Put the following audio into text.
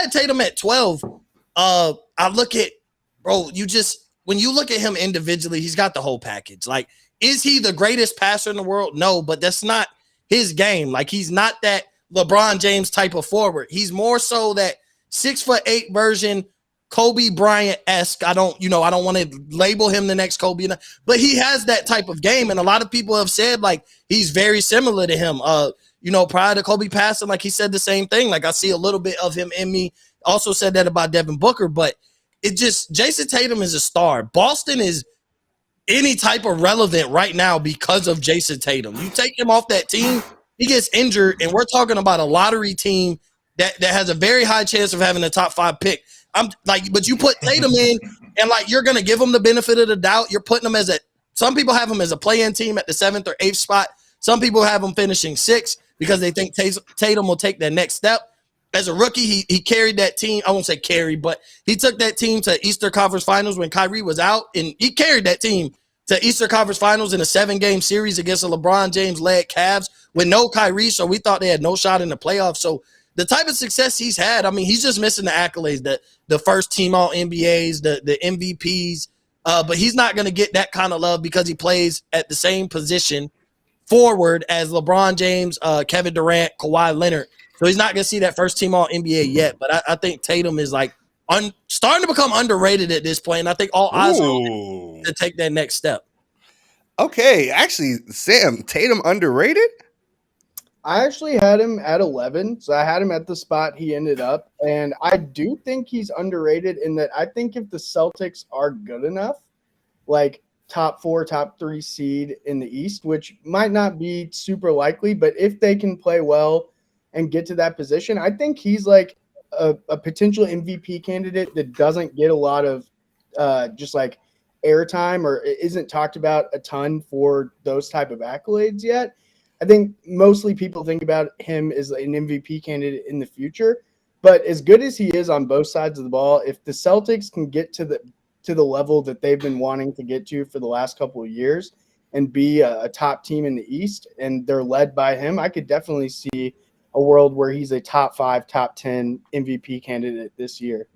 had Tatum at 12. I look at, bro, when you look at him individually, he's got the whole package. Like, is he the greatest passer in the world? No, but that's not his game. Like, he's not that LeBron James type of forward. He's more so that 6'8" version, Kobe Bryant-esque. I don't want to label him the next Kobe, but he has that type of game. And a lot of people have said, like, he's very similar to him. Prior to Kobe passing, like, he said the same thing. Like, I see a little bit of him in me. Also said that about Devin Booker, but Jayson Tatum is a star. Boston is any type of relevant right now because of Jayson Tatum. You take him off that team, he gets injured, and we're talking about a lottery team that has a very high chance of having a top 5 pick. But you put Tatum in, and like, you're gonna give him the benefit of the doubt. You're putting him some people have him as a play-in team at the 7th or 8th spot. Some people have him finishing 6th because they think Tatum will take that next step. As a rookie, he carried that team. I won't say carry, but he took that team to Eastern Conference Finals when Kyrie was out, and he carried that team to Eastern Conference Finals in a 7-game series against a LeBron James-led Cavs with no Kyrie, so we thought they had no shot in the playoffs. So the type of success he's had, I mean, he's just missing the accolades, the first team All-NBAs, the MVPs, but he's not going to get that kind of love because he plays at the same position forward as LeBron James, Kevin Durant, Kawhi Leonard. So he's not going to see that first team All-NBA yet, but I think Tatum is like starting to become underrated at this point, and I think all eyes are on him to take that next step. Okay, actually, Sam, Tatum underrated? I actually had him at 11, so I had him at the spot he ended up, and I do think he's underrated in that I think if the Celtics are good enough, like top 4, top 3 seed in the East, which might not be super likely, but if they can play well and get to that position, I think he's like a potential MVP candidate that doesn't get a lot of just like airtime or isn't talked about a ton for those type of accolades yet. I think mostly people think about him as an MVP candidate in the future, but as good as he is on both sides of the ball, if the Celtics can get to the level that they've been wanting to get to for the last couple of years and be a top team in the East, and they're led by him, I could definitely see a world where he's a top 5, top 10 MVP candidate this year.